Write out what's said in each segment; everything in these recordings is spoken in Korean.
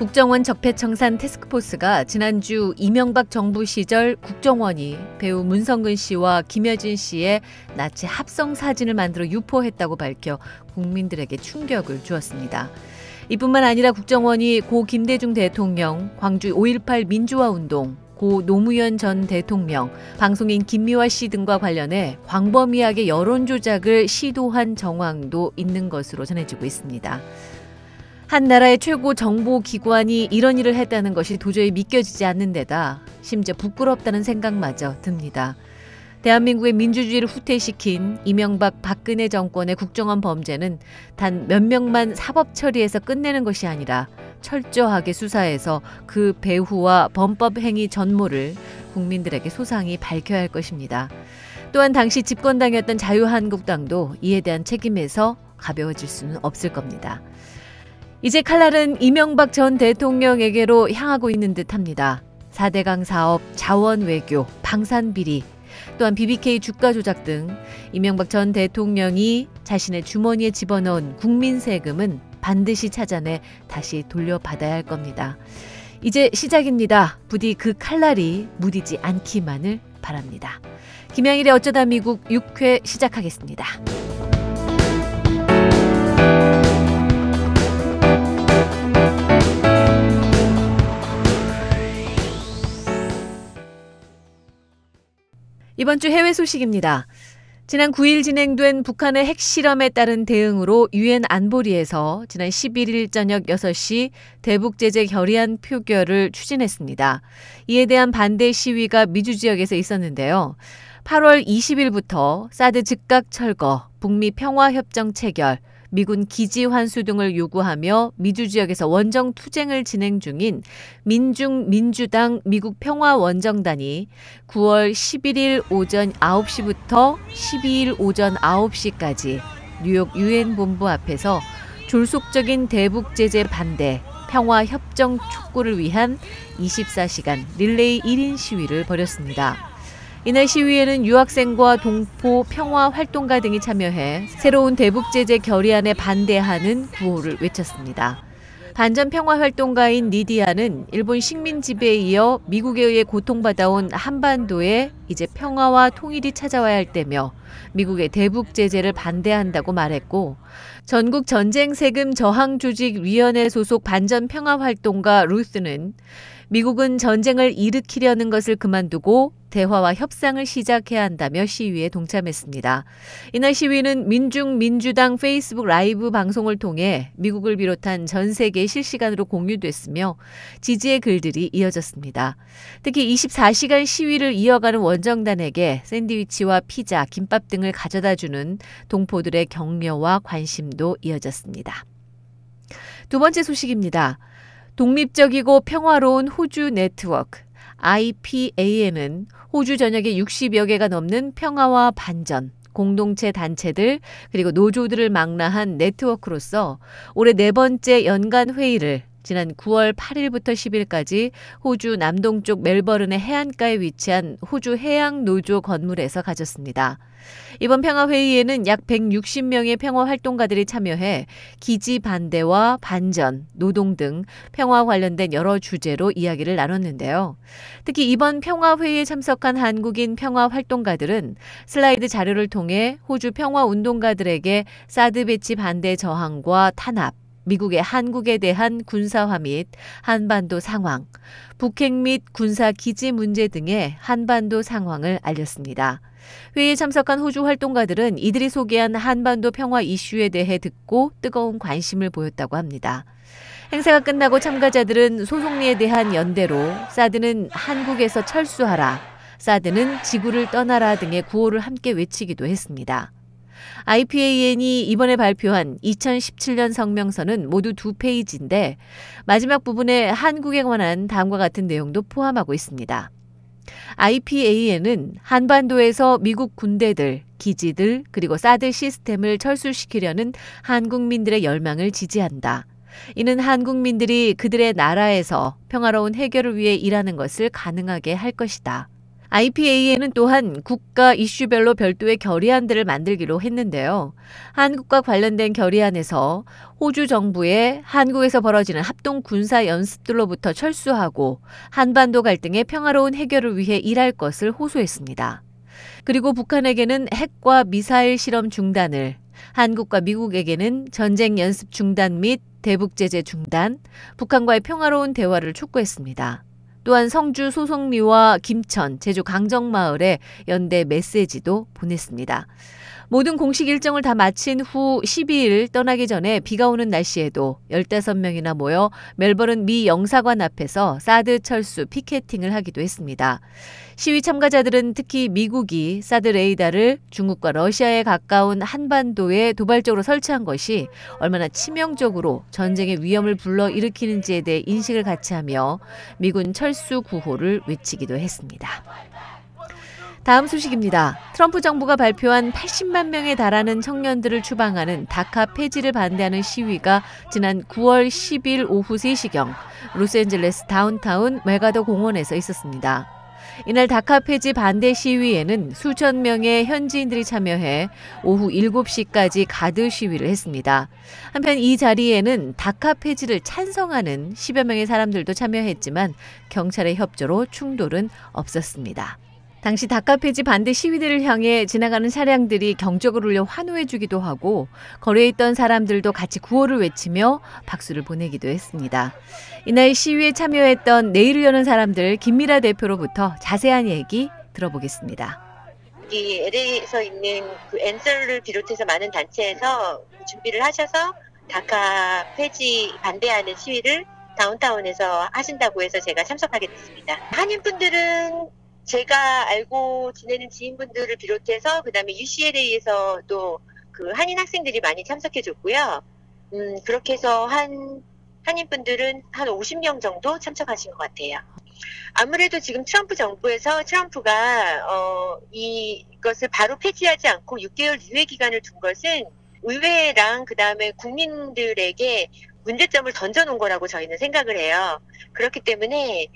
국정원 적폐청산 태스크포스가 지난주 이명박 정부 시절 국정원이 배우 문성근 씨와 김여진 씨의 나체 합성 사진을 만들어 유포했다고 밝혀 국민들에게 충격을 주었습니다. 이뿐만 아니라 국정원이 고 김대중 대통령, 광주 5.18 민주화운동, 고 노무현 전 대통령, 방송인 김미화 씨 등과 관련해 광범위하게 여론조작을 시도한 정황도 있는 것으로 전해지고 있습니다. 한 나라의 최고 정보기관이 이런 일을 했다는 것이 도저히 믿겨지지 않는 데다 심지어 부끄럽다는 생각마저 듭니다. 대한민국의 민주주의를 후퇴시킨 이명박 박근혜 정권의 국정원 범죄는 단 몇 명만 사법 처리해서 끝내는 것이 아니라 철저하게 수사해서 그 배후와 범법행위 전모를 국민들에게 소상히 밝혀야 할 것입니다. 또한 당시 집권당이었던 자유한국당도 이에 대한 책임에서 가벼워질 수는 없을 겁니다. 이제 칼날은 이명박 전 대통령에게로 향하고 있는 듯합니다. 4대강 사업, 자원 외교, 방산 비리, 또한 BBK 주가 조작 등 이명박 전 대통령이 자신의 주머니에 집어넣은 국민 세금은 반드시 찾아내 다시 돌려받아야 할 겁니다. 이제 시작입니다. 부디 그 칼날이 무디지 않기만을 바랍니다. 김양일의 어쩌다 미국 6회 시작하겠습니다. 이번 주 해외 소식입니다. 지난 9일 진행된 북한의 핵실험에 따른 대응으로 유엔 안보리에서 지난 11일 저녁 6시 대북 제재 결의안 표결을 추진했습니다. 이에 대한 반대 시위가 미주 지역에서 있었는데요. 8월 20일부터 사드 즉각 철거, 북미 평화협정 체결, 미군 기지 환수 등을 요구하며 미주 지역에서 원정 투쟁을 진행 중인 민중민주당 미국 평화원정단이 9월 11일 오전 9시부터 12일 오전 9시까지 뉴욕 유엔 본부 앞에서 졸속적인 대북 제재 반대, 평화협정 촉구를 위한 24시간 릴레이 1인 시위를 벌였습니다. 이날 시위에는 유학생과 동포 평화활동가 등이 참여해 새로운 대북 제재 결의안에 반대하는 구호를 외쳤습니다. 반전 평화활동가인 니디아는 일본 식민 지배에 이어 미국에 의해 고통받아온 한반도에 이제 평화와 통일이 찾아와야 할 때며 미국의 대북 제재를 반대한다고 말했고, 전국 전쟁 세금 저항 조직 위원회 소속 반전 평화활동가 루스는 미국은 전쟁을 일으키려는 것을 그만두고 대화와 협상을 시작해야 한다며 시위에 동참했습니다. 이날 시위는 민중민주당 페이스북 라이브 방송을 통해 미국을 비롯한 전 세계에 실시간으로 공유됐으며 지지의 글들이 이어졌습니다. 특히 24시간 시위를 이어가는 원정단에게 샌드위치와 피자, 김밥 등을 가져다주는 동포들의 격려와 관심도 이어졌습니다. 두 번째 소식입니다. 독립적이고 평화로운 호주 네트워크 IPAN은 호주 전역에 60여 개가 넘는 평화와 반전, 공동체 단체들 그리고 노조들을 망라한 네트워크로서 올해 네 번째 연간 회의를 지난 9월 8일부터 10일까지 호주 남동쪽 멜버른의 해안가에 위치한 호주 해양노조 건물에서 가졌습니다. 이번 평화회의에는 약 160명의 평화활동가들이 참여해 기지 반대와 반전, 노동 등 평화 관련된 여러 주제로 이야기를 나눴는데요. 특히 이번 평화회의에 참석한 한국인 평화활동가들은 슬라이드 자료를 통해 호주 평화운동가들에게 사드 배치 반대 저항과 탄압, 미국의 한국에 대한 군사화 및 한반도 상황, 북핵 및 군사 기지 문제 등의 한반도 상황을 알렸습니다. 회의에 참석한 호주 활동가들은 이들이 소개한 한반도 평화 이슈에 대해 듣고 뜨거운 관심을 보였다고 합니다. 행사가 끝나고 참가자들은 소송리에 대한 연대로 사드는 한국에서 철수하라, 사드는 지구를 떠나라 등의 구호를 함께 외치기도 했습니다. IPAN이 이번에 발표한 2017년 성명서는 모두 2페이지인데 마지막 부분에 한국에 관한 다음과 같은 내용도 포함하고 있습니다. IPAN은 한반도에서 미국 군대들, 기지들 그리고 사드 시스템을 철수시키려는 한국민들의 열망을 지지한다. 이는 한국민들이 그들의 나라에서 평화로운 해결을 위해 일하는 것을 가능하게 할 것이다. IPA에는 또한 국가 이슈별로 별도의 결의안들을 만들기로 했는데요. 한국과 관련된 결의안에서 호주 정부의 한국에서 벌어지는 합동 군사 연습들로부터 철수하고 한반도 갈등의 평화로운 해결을 위해 일할 것을 호소했습니다. 그리고 북한에게는 핵과 미사일 실험 중단을, 한국과 미국에게는 전쟁 연습 중단 및 대북 제재 중단, 북한과의 평화로운 대화를 촉구했습니다. 또한 성주 소송리와 김천, 제주 강정마을에 연대 메시지도 보냈습니다. 모든 공식 일정을 다 마친 후 12일 떠나기 전에 비가 오는 날씨에도 15명이나 모여 멜버른 미 영사관 앞에서 사드 철수 피케팅을 하기도 했습니다. 시위 참가자들은 특히 미국이 사드 레이더를 중국과 러시아에 가까운 한반도에 도발적으로 설치한 것이 얼마나 치명적으로 전쟁의 위험을 불러일으키는지에 대해 인식을 같이 하며 미군 철수 구호를 외치기도 했습니다. 다음 소식입니다. 트럼프 정부가 발표한 80만 명에 달하는 청년들을 추방하는 다카 폐지를 반대하는 시위가 지난 9월 10일 오후 3시경 로스앤젤레스 다운타운 메가더 공원에서 있었습니다. 이날 다카 폐지 반대 시위에는 수천 명의 현지인들이 참여해 오후 7시까지 가드 시위를 했습니다. 한편 이 자리에는 다카 폐지를 찬성하는 10여 명의 사람들도 참여했지만 경찰의 협조로 충돌은 없었습니다. 당시 다카 폐지 반대 시위대를 향해 지나가는 차량들이 경적을 울려 환호해주기도 하고 거리에 있던 사람들도 같이 구호를 외치며 박수를 보내기도 했습니다. 이날 시위에 참여했던 내일을 여는 사람들 김미라 대표로부터 자세한 얘기 들어보겠습니다. 이 LA에서 있는 그 엔설을 비롯해서 많은 단체에서 준비를 하셔서 다카 폐지 반대하는 시위를 다운타운에서 하신다고 해서 제가 참석하게 됐습니다. 한인분들은 제가 알고 지내는 지인분들을 비롯해서 그다음에 UCLA에서도 그 한인 학생들이 많이 참석해줬고요. 그렇게 해서 한인분들은 한 50명 정도 참석하신 것 같아요. 아무래도 지금 트럼프 정부에서 트럼프가 이것을 바로 폐지하지 않고 6개월 유예 기간을 둔 것은 의회랑 그다음에 국민들에게 문제점을 던져놓은 거라고 저희는 생각을 해요. 그렇기 때문에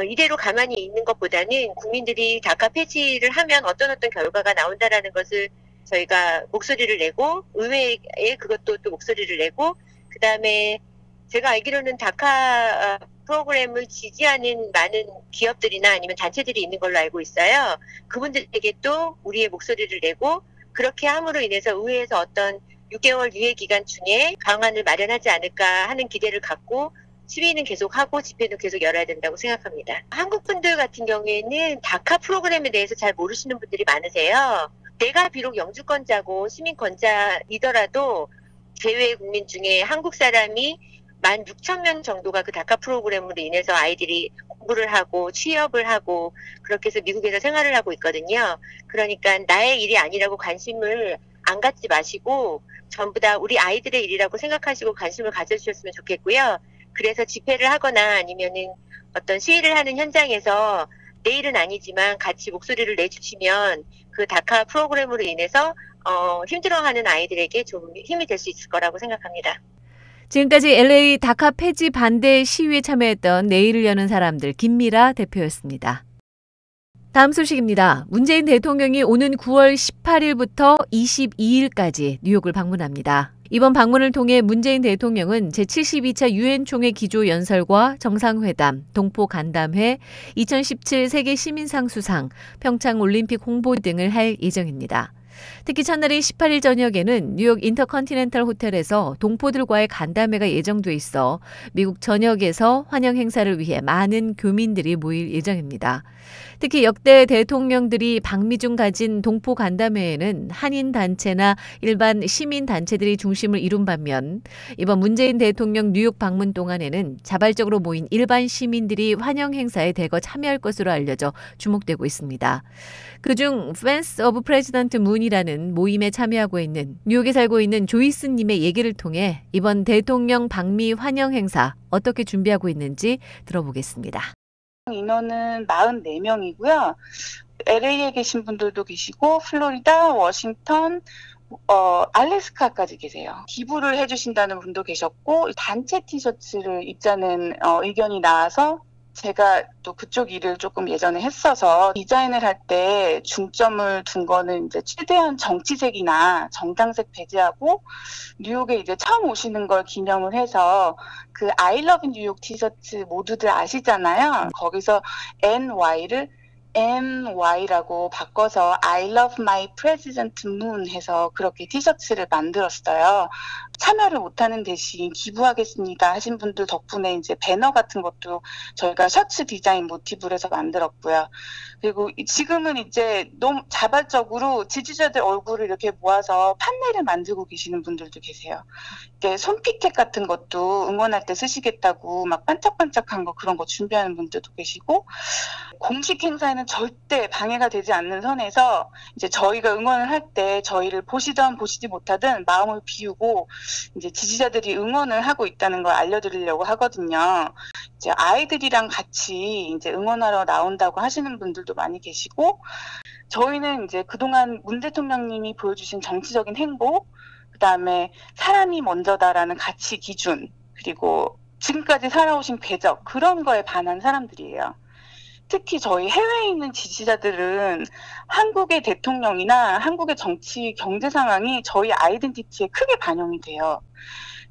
이대로 가만히 있는 것보다는 국민들이 다카 폐지를 하면 어떤 결과가 나온다라는 것을 저희가 목소리를 내고 의회에 그것도 또 목소리를 내고 그다음에 제가 알기로는 다카 프로그램을 지지하는 많은 기업들이나 아니면 단체들이 있는 걸로 알고 있어요. 그분들에게 또 우리의 목소리를 내고 그렇게 함으로 인해서 의회에서 어떤 6개월 유예 기간 중에 방안을 마련하지 않을까 하는 기대를 갖고 시위는 계속하고 집회는 계속 열어야 된다고 생각합니다. 한국 분들 같은 경우에는 다카 프로그램에 대해서 잘 모르시는 분들이 많으세요. 내가 비록 영주권자고 시민권자이더라도 제외 국민 중에 한국 사람이 16,000명 정도가 그 다카 프로그램으로 인해서 아이들이 공부를 하고 취업을 하고 그렇게 해서 미국에서 생활을 하고 있거든요. 그러니까 나의 일이 아니라고 관심을 안 갖지 마시고 전부 다 우리 아이들의 일이라고 생각하시고 관심을 가져주셨으면 좋겠고요. 그래서 집회를 하거나 아니면은 어떤 시위를 하는 현장에서 내일은 아니지만 같이 목소리를 내주시면 그 다카 프로그램으로 인해서 힘들어하는 아이들에게 좀 힘이 될 수 있을 거라고 생각합니다. 지금까지 LA 다카 폐지 반대 시위에 참여했던 내일을 여는 사람들 김미라 대표였습니다. 다음 소식입니다. 문재인 대통령이 오는 9월 18일부터 22일까지 뉴욕을 방문합니다. 이번 방문을 통해 문재인 대통령은 제72차 유엔 총회 기조 연설과 정상회담, 동포 간담회, 2017 세계 시민상 수상, 평창 올림픽 홍보 등을 할 예정입니다. 특히 첫날인 18일 저녁에는 뉴욕 인터컨티넨탈 호텔에서 동포들과의 간담회가 예정돼 있어 미국 전역에서 환영 행사를 위해 많은 교민들이 모일 예정입니다. 특히 역대 대통령들이 방미 중 가진 동포 간담회에는 한인 단체나 일반 시민 단체들이 중심을 이룬 반면 이번 문재인 대통령 뉴욕 방문 동안에는 자발적으로 모인 일반 시민들이 환영 행사에 대거 참여할 것으로 알려져 주목되고 있습니다. 그중 Fans of President Moon이라는 모임에 참여하고 있는 뉴욕에 살고 있는 조이스 님의 얘기를 통해 이번 대통령 방미 환영 행사 어떻게 준비하고 있는지 들어보겠습니다. 인원은 44명이고요. LA에 계신 분들도 계시고 플로리다, 워싱턴, 알래스카까지 계세요. 기부를 해주신다는 분도 계셨고 단체 티셔츠를 입자는 의견이 나와서 제가 또 그쪽 일을 조금 예전에 했어서 디자인을 할 때 중점을 둔 거는 이제 최대한 정치색이나 정당색 배제하고 뉴욕에 이제 처음 오시는 걸 기념을 해서 그 I love 뉴욕 티셔츠 모두들 아시잖아요. 거기서 NY를 MY라고 바꿔서 I love my president moon 해서 그렇게 티셔츠를 만들었어요. 참여를 못하는 대신 기부하겠습니다 하신 분들 덕분에 이제 배너 같은 것도 저희가 셔츠 디자인 모티브로 해서 만들었고요. 그리고 지금은 이제 너무 자발적으로 지지자들 얼굴을 이렇게 모아서 판넬을 만들고 계시는 분들도 계세요. 이게 손피켓 같은 것도 응원할 때 쓰시겠다고 막 반짝반짝한 거 그런 거 준비하는 분들도 계시고, 공식 행사에는 절대 방해가 되지 않는 선에서 이제 저희가 응원을 할 때 저희를 보시든 보시지 못하든 마음을 비우고 이제 지지자들이 응원을 하고 있다는 걸 알려드리려고 하거든요. 이제 아이들이랑 같이 이제 응원하러 나온다고 하시는 분들도 많이 계시고, 저희는 이제 그동안 문 대통령님이 보여주신 정치적인 행보, 그다음에 사람이 먼저다라는 가치 기준, 그리고 지금까지 살아오신 궤적, 그런 거에 반한 사람들이에요. 특히 저희 해외에 있는 지지자들은 한국의 대통령이나 한국의 정치, 경제 상황이 저희 아이덴티티에 크게 반영이 돼요.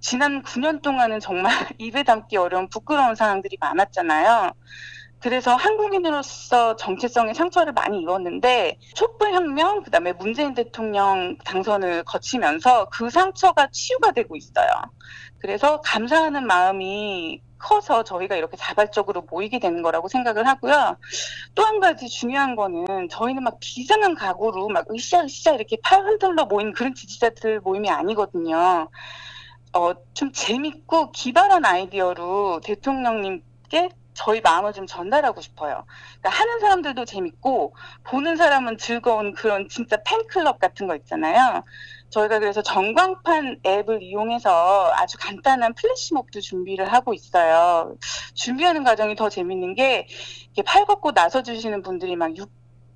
지난 9년 동안은 정말 입에 담기 어려운 부끄러운 상황들이 많았잖아요. 그래서 한국인으로서 정체성의 상처를 많이 입었는데 촛불혁명, 그다음에 문재인 대통령 당선을 거치면서 그 상처가 치유가 되고 있어요. 그래서 감사하는 마음이 커서 저희가 이렇게 자발적으로 모이게 되는 거라고 생각을 하고요. 또 한 가지 중요한 거는 저희는 막 비상한 각오로 막 으쌰으쌰 이렇게 팔 흔들러 모인 그런 지지자들 모임이 아니거든요. 좀 재밌고 기발한 아이디어로 대통령님께 저희 마음을 좀 전달하고 싶어요. 그러니까 하는 사람들도 재밌고 보는 사람은 즐거운 그런 진짜 팬클럽 같은 거 있잖아요. 저희가 그래서 전광판 앱을 이용해서 아주 간단한 플래시몹도 준비를 하고 있어요. 준비하는 과정이 더 재밌는 게 이렇게 팔 걷고 나서주시는 분들이 막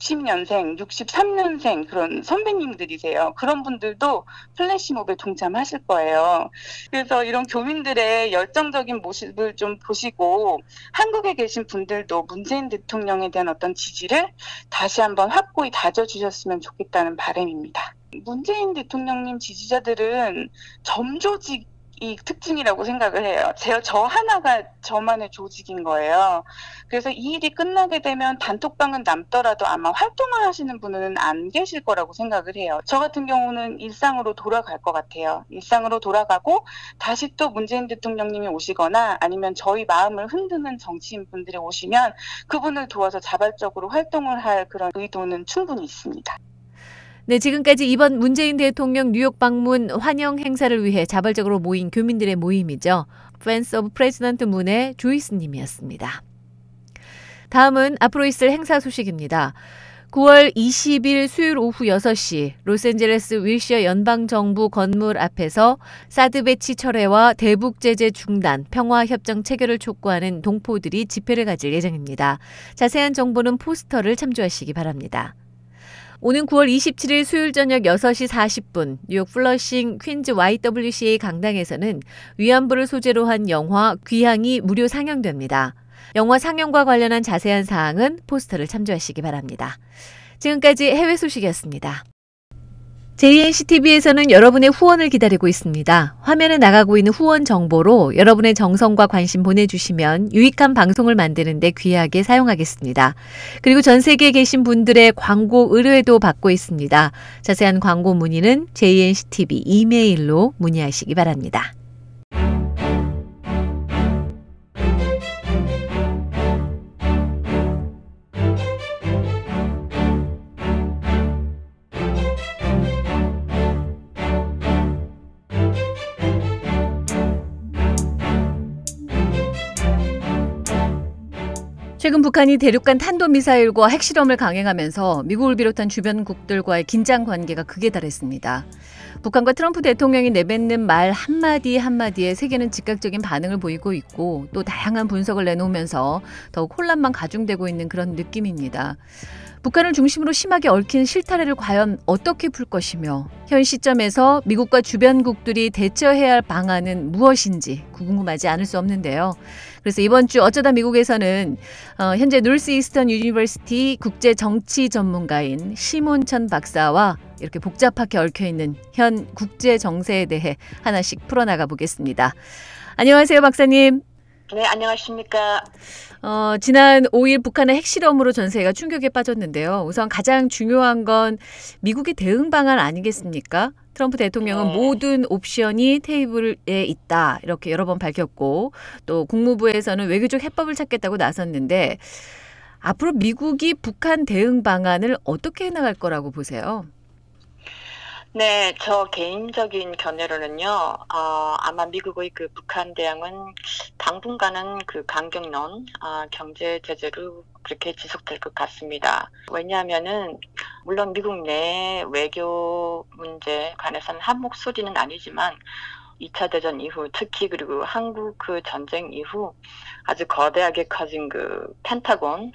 60년생, 63년생 그런 선배님들이세요. 그런 분들도 플래시몹에 동참하실 거예요. 그래서 이런 교민들의 열정적인 모습을 좀 보시고 한국에 계신 분들도 문재인 대통령에 대한 어떤 지지를 다시 한번 확고히 다져주셨으면 좋겠다는 바람입니다. 문재인 대통령님 지지자들은 점조직이 특징이라고 생각을 해요. 저 하나가 저만의 조직인 거예요. 그래서 이 일이 끝나게 되면 단톡방은 남더라도 아마 활동을 하시는 분은 안 계실 거라고 생각을 해요. 저 같은 경우는 일상으로 돌아갈 것 같아요. 일상으로 돌아가고 다시 또 문재인 대통령님이 오시거나 아니면 저희 마음을 흔드는 정치인분들이 오시면 그분을 도와서 자발적으로 활동을 할 그런 의도는 충분히 있습니다. 네, 지금까지 이번 문재인 대통령 뉴욕 방문 환영 행사를 위해 자발적으로 모인 교민들의 모임이죠. Friends of President Moon의 조이스 님이었습니다. 다음은 앞으로 있을 행사 소식입니다. 9월 20일 수요일 오후 6시 로스앤젤레스 윌셔 연방정부 건물 앞에서 사드 배치 철회와 대북 제재 중단, 평화협정 체결을 촉구하는 동포들이 집회를 가질 예정입니다. 자세한 정보는 포스터를 참조하시기 바랍니다. 오는 9월 27일 수요일 저녁 6시 40분 뉴욕 플러싱 퀸즈 YWCA 강당에서는 위안부를 소재로 한 영화 귀향이 무료 상영됩니다. 영화 상영과 관련한 자세한 사항은 포스터를 참조하시기 바랍니다. 지금까지 해외 소식이었습니다. JNCTV에서는 여러분의 후원을 기다리고 있습니다. 화면에 나가고 있는 후원 정보로 여러분의 정성과 관심 보내주시면 유익한 방송을 만드는 데 귀하게 사용하겠습니다. 그리고 전 세계에 계신 분들의 광고 의뢰도 받고 있습니다. 자세한 광고 문의는 JNCTV 이메일로 문의하시기 바랍니다. 최근 북한이 대륙간 탄도미사일과 핵실험을 강행하면서 미국을 비롯한 주변국들과의 긴장 관계가 극에 달했습니다. 북한과 트럼프 대통령이 내뱉는 말 한마디 한마디에 세계는 즉각적인 반응을 보이고 있고 또 다양한 분석을 내놓으면서 더욱 혼란만 가중되고 있는 그런 느낌입니다. 북한을 중심으로 심하게 얽힌 실타래를 과연 어떻게 풀 것이며 현 시점에서 미국과 주변국들이 대처해야 할 방안은 무엇인지 궁금하지 않을 수 없는데요. 그래서 이번 주 어쩌다 미국에서는 현재 노스 이스턴 유니버시티 국제 정치 전문가인 심온천 박사와 이렇게 복잡하게 얽혀있는 현 국제 정세에 대해 하나씩 풀어나가 보겠습니다. 안녕하세요, 박사님. 네, 안녕하십니까. 지난 5일 북한의 핵실험으로 전 세계가 충격에 빠졌는데요. 우선 가장 중요한 건 미국의 대응 방안 아니겠습니까? 트럼프 대통령은 모든 옵션이 테이블에 있다 이렇게 여러 번 밝혔고 또 국무부에서는 외교적 해법을 찾겠다고 나섰는데 앞으로 미국이 북한 대응 방안을 어떻게 해나갈 거라고 보세요? 네, 저 개인적인 견해로는요, 아마 미국의 그 북한 대응은 당분간은 그 강경론, 경제 제재로 그렇게 지속될 것 같습니다. 왜냐하면은, 물론 미국 내 외교 문제에 관해서는 한 목소리는 아니지만, 2차 대전 이후, 특히 그리고 한국 그 전쟁 이후 아주 거대하게 커진 그 펜타곤,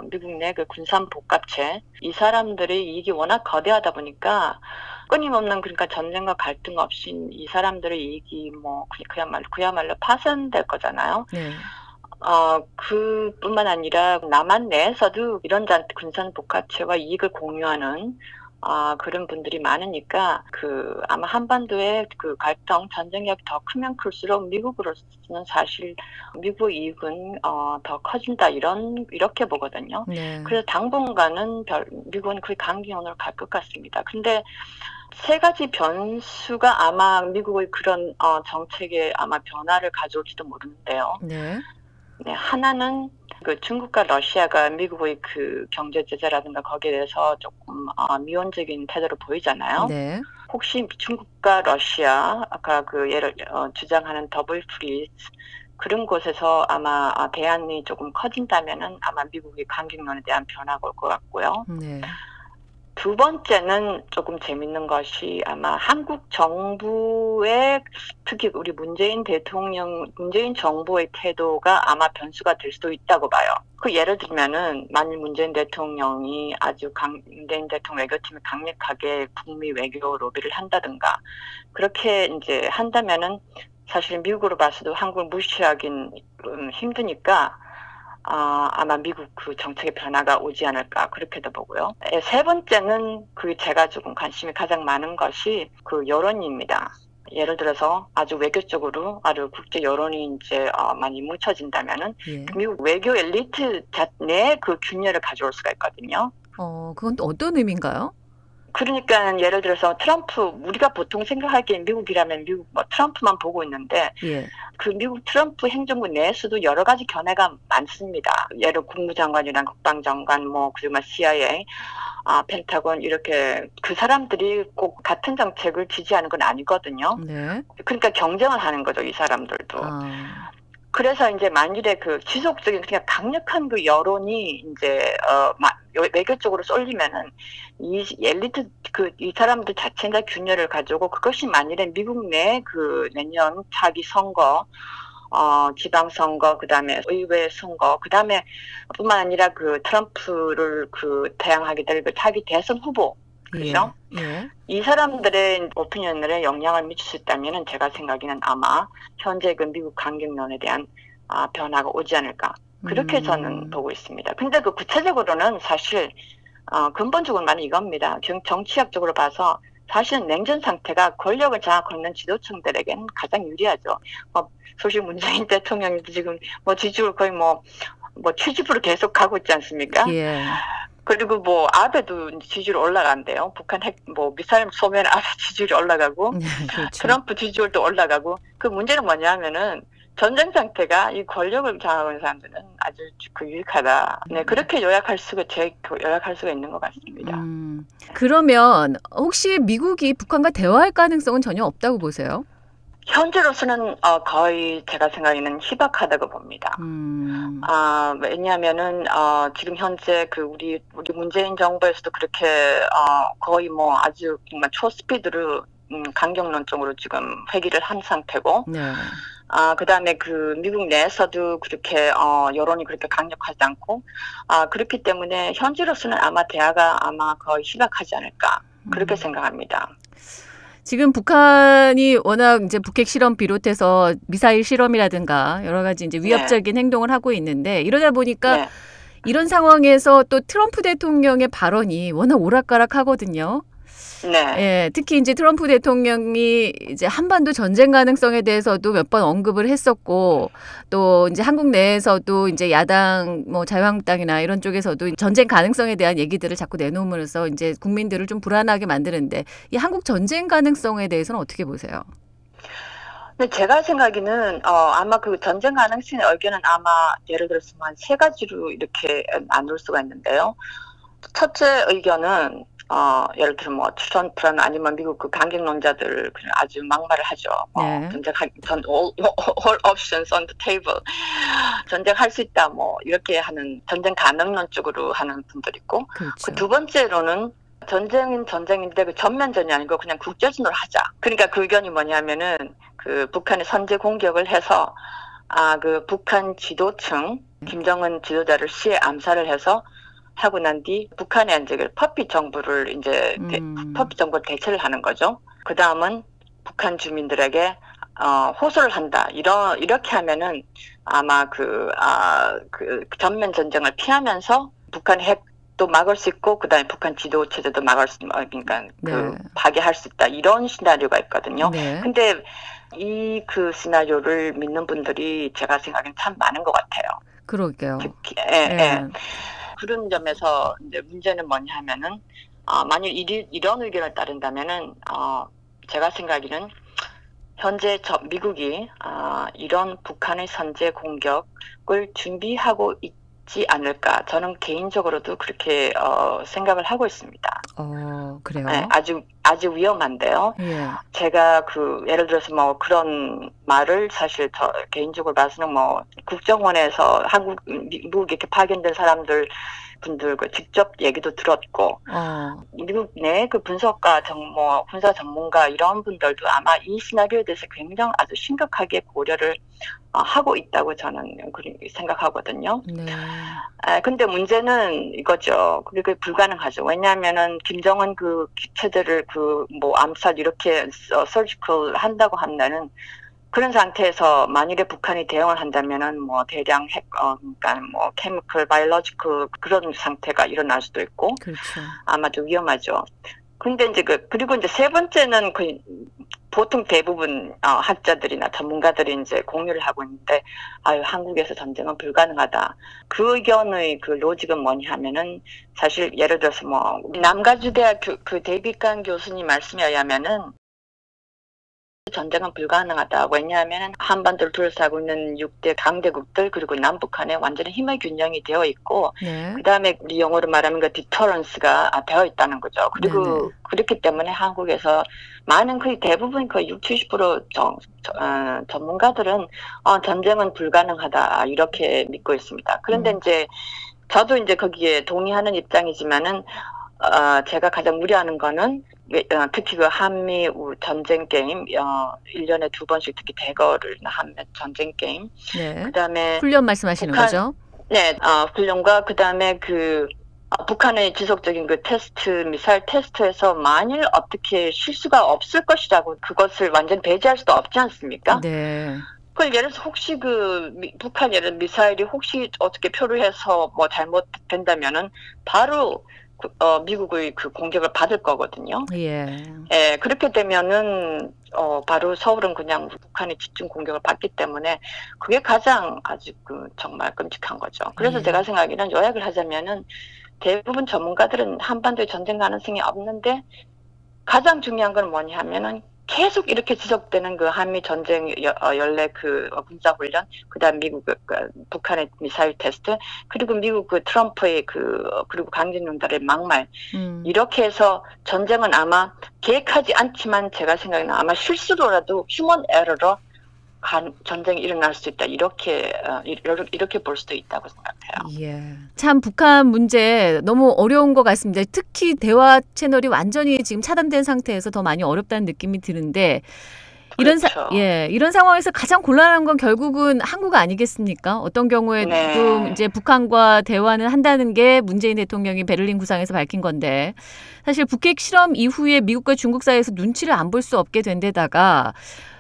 미국 내 그 군산 복합체, 이 사람들의 이익이 워낙 거대하다 보니까 끊임없는 그러니까 전쟁과 갈등 없이 이 사람들의 이익이 뭐 그야말로 파산될 거잖아요. 네. 그뿐만 아니라 남한 내에서도 이런 군산 복합체와 이익을 공유하는 그런 분들이 많으니까 아마 한반도의 그 갈등 전쟁이 더 크면 클수록 미국으로서는 사실 미국의 이익은 더 커진다 이렇게 보거든요. 네. 그래서 당분간은 미국은 거의 강경론으로 갈 것 같습니다. 근데 세 가지 변수가 아마 미국의 그런 정책에 아마 변화를 가져올지도 모르는데요. 네. 네, 하나는 그 중국과 러시아가 미국의 그 경제 제재라든가 거기에 대해서 조금 미온적인 태도를 보이잖아요. 네. 혹시 중국과 러시아 아까 그 예를 주장하는 더블 프리즈 그런 곳에서 아마 대안이 조금 커진다면은 아마 미국의 강경론에 대한 변화가 올 것 같고요. 네. 두 번째는 조금 재밌는 것이 아마 한국 정부의 특히 우리 문재인 정부의 태도가 아마 변수가 될 수도 있다고 봐요. 그 예를 들면은 만일 문재인 대통령이 문재인 대통령 외교팀이 강력하게 북미 외교 로비를 한다든가 그렇게 이제 한다면은 사실 미국으로 봐서도 한국을 무시하긴 힘드니까 아마 미국 그 정책의 변화가 오지 않을까 그렇게도 보고요. 세 번째는 제가 조금 관심이 가장 많은 것이 그 여론입니다. 예를 들어서 아주 외교적으로 아주 국제 여론이 이제 많이 뭉쳐진다면은 미국 외교 엘리트 내 그 균열을 가져올 수가 있거든요. 그건 또 어떤 의미인가요? 그러니까 예를 들어서 트럼프 우리가 보통 생각하기엔 미국이라면 미국 트럼프만 보고 있는데 그 미국 트럼프 행정부 내에서도 여러 가지 견해가 많습니다. 예를 국무장관이랑 국방장관 그리고 CIA, 펜타곤 이렇게 그 사람들이 꼭 같은 정책을 지지하는 건 아니거든요. 네. 그러니까 경쟁을 하는 거죠, 이 사람들도. 그래서 이제 만일에 그 지속적인 그냥 강력한 그 여론이 이제 외교 쪽으로 쏠리면은 이 엘리트 이 사람들 자체가 균열을 가져오고 그것이 만일에 미국 내 그 내년 차기 선거 지방선거 그다음에 의회 선거 그다음에 뿐만 아니라 그 트럼프를 대항하게 될 그 차기 대선 후보 그렇죠? 이 사람들의 오피니언에 영향을 미칠 수 있다면은 제가 생각에는 아마 현재 그 미국 강경론에 대한 변화가 오지 않을까 그렇게 저는 보고 있습니다. 근데 그 구체적으로는 사실 근본적으로는 이겁니다. 정치학적으로 봐서 사실은 냉전 상태가 권력을 장악하고 있는 지도층들에게는 가장 유리하죠. 소식 문재인 대통령도 지금 지지율 거의 70% 계속 가고 있지 않습니까? 그리고 아베도 지지율 올라간대요. 북한 미사일 쏘면 아베 지지율이 올라가고 그렇죠. 트럼프 지지율도 올라가고 그 문제는 뭐냐면은 전쟁 상태가 이 권력을 장악하고 있는 사람들은 아주 유익하다. 네, 그렇게 요약할 수가 있는 것 같습니다. 그러면 혹시 미국이 북한과 대화할 가능성은 전혀 없다고 보세요? 현재로서는 거의 제가 생각에는 희박하다고 봅니다. 왜냐하면은 지금 현재 우리 문재인 정부에서도 그렇게 거의 아주 정말 초스피드로 강경론 쪽으로 지금 회귀를 한 상태고 그다음에 그 미국 내에서도 그렇게 여론이 그렇게 강력하지 않고 그렇기 때문에 현재로서는 아마 대화가 아마 거의 희박하지 않을까 그렇게 생각합니다. 지금 북한이 워낙 이제 북핵 실험 비롯해서 미사일 실험이라든가 여러 가지 이제 위협적인 행동을 하고 있는데 이러다 보니까 이런 상황에서 또 트럼프 대통령의 발언이 워낙 오락가락하거든요. 예, 특히 이제 트럼프 대통령이 이제 한반도 전쟁 가능성에 대해서도 몇 번 언급을 했었고 또 이제 한국 내에서도 이제 야당 뭐 자유한국당이나 이런 쪽에서도 전쟁 가능성에 대한 얘기들을 자꾸 내놓으면서 이제 국민들을 좀 불안하게 만드는데 이 한국 전쟁 가능성에 대해서는 어떻게 보세요? 근데 제가 생각에는 아마 그 전쟁 가능성의 의견은 아마 예를 들어서 한 3가지로 이렇게 나눌 수가 있는데요. 첫째 의견은 예를 들어 뭐 트럼프나 아니면 미국 그 강경론자들 그냥 아주 막말을 하죠. all options on the table. 전쟁할 수 있다 뭐 이렇게 하는 전쟁 가능론 쪽으로 하는 분들 있고. 그렇죠. 그 두 번째로는 전쟁은 전쟁인데 그 전면전이 아니고 그냥 국제전으로 하자. 그러니까 그 의견이 뭐냐면은 그 북한의 선제 공격을 해서 그 북한 지도층 김정은 지도자를 시해 암살을 해서 하고 난 뒤 북한의 이제 퍼핏 정부를 이제 퍼핏 정부를 대체를 하는 거죠. 그 다음은 북한 주민들에게 호소를 한다. 이렇게 하면은 아마 그 전면 전쟁을 피하면서 북한 핵도 막을 수 있고 그다음에 북한 지도 체제도 막을 수 그러니까 그 파괴할 수 있다. 이런 시나리오가 있거든요. 근데 이 그 시나리오를 믿는 분들이 제가 생각엔 참 많은 것 같아요. 그러게요. 특히 그런 점에서 이제 문제는 뭐냐 하면은 만일 이런 의견을 따른다면은 제가 생각에는 현재 미국이 이런 북한의 선제 공격을 준비하고 있지 않을까 저는 개인적으로도 그렇게 생각을 하고 있습니다. 그래요? 네, 아주 위험한데요. 제가 예를 들어서 뭐 그런 말을 사실 저 개인적으로 봐서는 뭐 국정원에서 미국 이렇게 파견된 분들 직접 얘기도 들었고 미국 내 그 분석가 군사 전문가 이런 분들도 아마 이 시나리오에 대해서 굉장히 아주 심각하게 고려를 하고 있다고 저는 생각하거든요. 근데 문제는 이거죠. 그게 불가능하죠. 왜냐하면은 김정은 그 체제를 암살 이렇게 서지컬 한다고 한다는 그런 상태에서 만일에 북한이 대응을 한다면은 뭐 대량 핵, 그러니까 뭐 케미컬, 바이올로지컬 그런 상태가 일어날 수도 있고, 그렇죠. 아마도 위험하죠. 근데 이제 그리고 이제 세 번째는 보통 대부분 학자들이나 전문가들이 이제 공유를 하고 있는데, 한국에서 전쟁은 불가능하다. 그 의견의 그 로직은 뭐냐 하면은 사실 예를 들어서 뭐 남가주대학 그 데이비드 교수님 말씀에 의하면은. 전쟁은 불가능하다. 왜냐하면 한반도를 둘러싸고 있는 6대 강대국들 그리고 남북한에 완전히 힘의 균형이 되어 있고 그다음에 우리 영어로 말하면 그 디터런스가 되어 있다는 거죠. 그리고 그렇기 때문에 한국에서 많은 거의 대부분 거의 60-70% 전문가들은 전쟁은 불가능하다 이렇게 믿고 있습니다. 그런데 이제 저도 이제 거기에 동의하는 입장이지만은 제가 가장 우려하는 거는 특히 그 한미 전쟁 게임 1년에 2번씩 특히 대거를 한미 전쟁 게임 그다음에 훈련 말씀하시는 거죠? 네, 훈련과 그다음에 북한의 지속적인 그 미사일 테스트에서 만일 어떻게 실수가 없을 것이라고 그것을 완전히 배제할 수도 없지 않습니까? 그걸 예를 들어서 혹시 북한 미사일이 혹시 어떻게 표류해서 뭐 잘못된다면은 바로 미국의 그 공격을 받을 거거든요. 그렇게 되면은 바로 서울은 그냥 북한의 집중 공격을 받기 때문에 그게 가장 아주 정말 끔찍한 거죠. 그래서 제가 생각에는 요약을 하자면은 대부분 전문가들은 한반도의 전쟁 가능성이 없는데 가장 중요한 건 뭐냐 하면은 계속 이렇게 지속되는 그 한미 전쟁 연례 군사 훈련, 그다음 미국 북한의 미사일 테스트, 그리고 미국 트럼프의 그리고 강진용달의 막말 이렇게 해서 전쟁은 아마 계획하지 않지만 제가 생각에는 아마 실수로라도 휴먼 에러로 전쟁이 일어날 수 있다 이렇게 볼 수도 있다고 생각해요. 참 북한 문제 너무 어려운 것 같습니다. 특히 대화 채널이 완전히 지금 차단된 상태에서 더 많이 어렵다는 느낌이 드는데 그렇죠. 이런 상황에서 가장 곤란한 건 결국은 한국 아니겠습니까? 어떤 경우에도 네. 이제 북한과 대화는 한다는 게 문재인 대통령이 베를린 구상에서 밝힌 건데 사실 북핵 실험 이후에 미국과 중국 사이에서 눈치를 안 볼 수 없게 된 데다가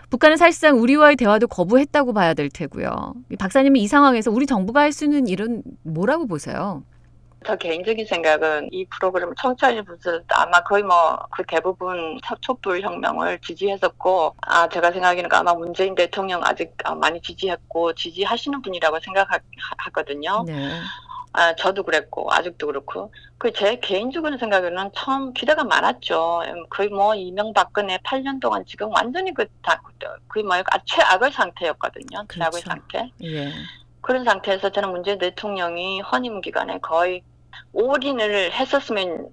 북한은 사실상 우리와의 대화도 거부했다고 봐야 될 테고요. 박사님은 이 상황에서 우리 정부가 할 수 있는 일은 뭐라고 보세요? 저 개인적인 생각은 이 프로그램 청취하신 분들 아마 거의 그 대부분 촛불혁명을 지지했었고, 제가 생각하기에는 아마 문재인 대통령 아직 많이 지지했고 지지하시는 분이라고 생각하거든요. 네. 저도 그랬고 아직도 그렇고 제 개인적인 생각에는 참 기대가 많았죠. 거의 이명박근혜 8년 동안 지금 완전히 거의 최악의 상태였거든요. 그렇죠. 최악의 상태. 예. 그런 상태에서 저는 문재인 대통령이 헌임 기간에 거의 올인을 했었으면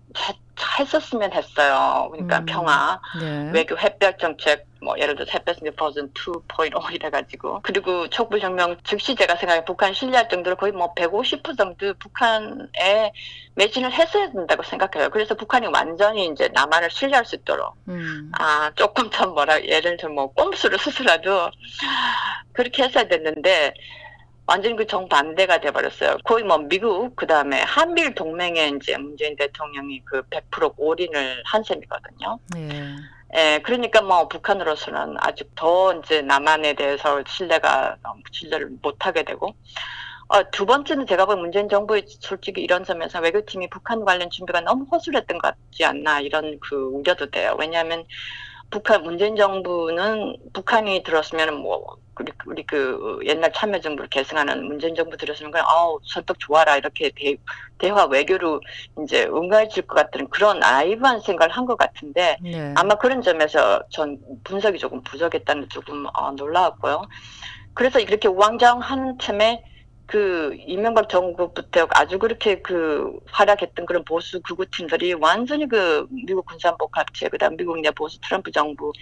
했어요. 그러니까 평화, 네. 외교 햇볕 정책, 예를 들어서 햇볕 버전 2.0 이래가지고, 그리고 촛불혁명 즉시 제가 생각해 북한 신뢰할 정도로 거의 150% 정도 북한에 매진을 했어야 된다고 생각해요. 그래서 북한이 완전히 이제 남한을 신뢰할 수 있도록, 조금 더 예를 들어 꼼수를 쓰더라도 그렇게 했어야 됐는데. 완전히 그 정반대가 돼버렸어요. 거의 미국, 그 다음에 한미일 동맹에 이제 문재인 대통령이 100% 올인을 한 셈이거든요. 예, 그러니까 북한으로서는 아직 더 이제 남한에 대해서 신뢰를 못하게 되고, 두 번째는 제가 본 문재인 정부의 솔직히 이런 점에서 외교팀이 북한 관련 준비가 너무 허술했던 것 같지 않나 이런 우려도 돼요. 왜냐하면 문재인 정부는 북한이 들었으면 우리 옛날 참여정부를 계승하는 문재인 정부 들었으면 선뜻 좋아라 이렇게 대화 외교로 이제 응해질 것 같은 그런 나이브한 생각을 한 것 같은데 네. 아마 그런 점에서 전 분석이 조금 부족했다는 조금 놀라웠고요. 그래서 이렇게 우왕좌왕한 틈에 이명박 정부부터 아주 그렇게 활약했던 그런 보수 극우팀들이 완전히 미국 군산복합체, 그다음 미국 내 보수 트럼프 정부,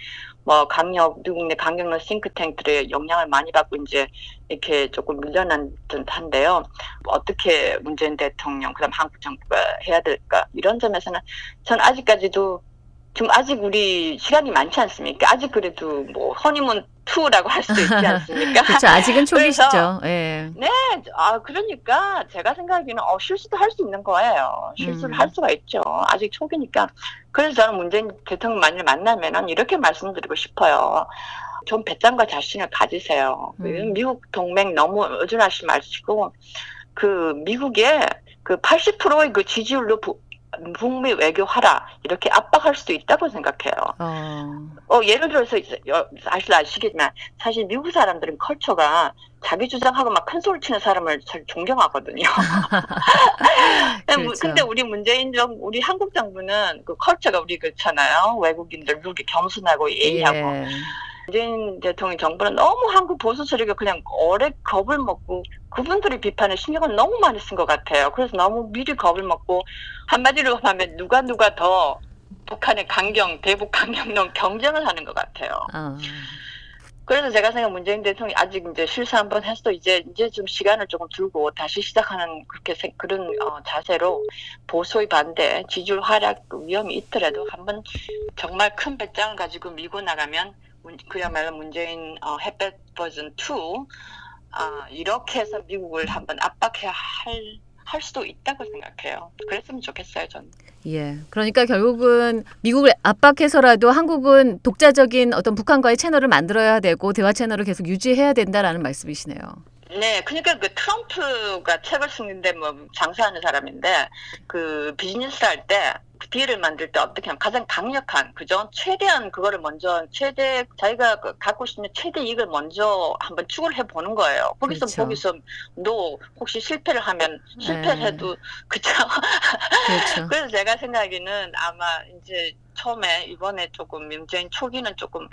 미국 내 강경론 싱크탱크들의 영향을 많이 받고 이제 이렇게 조금 밀려난 듯한데요. 어떻게 문재인 대통령, 그다음 한국 정부가 해야 될까? 이런 점에서는 전 아직까지도 지금 아직 우리 시간이 많지 않습니까? 아직 그래도 헌니문 2라고 할 수도 있지 않습니까? 그렇죠. 아직은 초기시죠. 예. 네. 그러니까 제가 생각하기에는 실수도 할 수 있는 거예요. 실수를 할 수가 있죠. 아직 초기니까. 그래서 저는 문재인 대통령 만나면은 이렇게 말씀드리고 싶어요. 좀 배짱과 자신을 가지세요. 미국 동맹 너무 의존하지 마시고 미국의 80%의 지지율로 북미 외교하라 이렇게 압박할 수도 있다고 생각해요. 예를 들어서 아시겠지만 사실 미국 사람들은 컬처가 자기 주장하고 막 큰 소리 치는 사람을 잘 존경하거든요. 그렇죠. 근데 우리 한국 정부는 컬처가 우리 그렇잖아요. 외국인들 그렇게 겸손하고 예의하고. 예. 문재인 대통령 정부는 너무 한국 보수 세력이 그냥 오래 겁을 먹고 그분들이 비판에 신경을 너무 많이 쓴 것 같아요. 그래서 너무 미리 겁을 먹고 한마디로 하면 누가 더 북한의 대북 강경론 경쟁을 하는 것 같아요. 그래서 제가 생각해 문재인 대통령이 아직 이제 실수 한번 했어도 이제 좀 시간을 조금 두고 다시 시작하는 그런 자세로 보수의 반대, 지지율 하락 위험이 있더라도 한번 정말 큰 배짱을 가지고 밀고 나가면 그야말로 문재인 햇볕 버전 2 이렇게 해서 미국을 한번 압박해야 할 수도 있다고 생각해요. 그랬으면 좋겠어요, 저는. 예. 그러니까 결국은 미국을 압박해서라도 한국은 독자적인 어떤 북한과의 채널을 만들어야 되고 대화 채널을 계속 유지해야 된다라는 말씀이시네요. 네, 그러니까 트럼프가 책을 쓰는데 장사하는 사람인데 비즈니스 할 때 딜을 만들 때 어떻게 하면 가장 강력한 최대한 그거를 먼저 자기가 갖고 싶은 최대 이익을 먼저 한번 추구를 해보는 거예요. 거기서 너 혹시 실패를 하면 실패를 해도 그렇죠. 그래서 제가 생각에는 아마 이제 처음에 이번에 조금 문재인 초기는 조금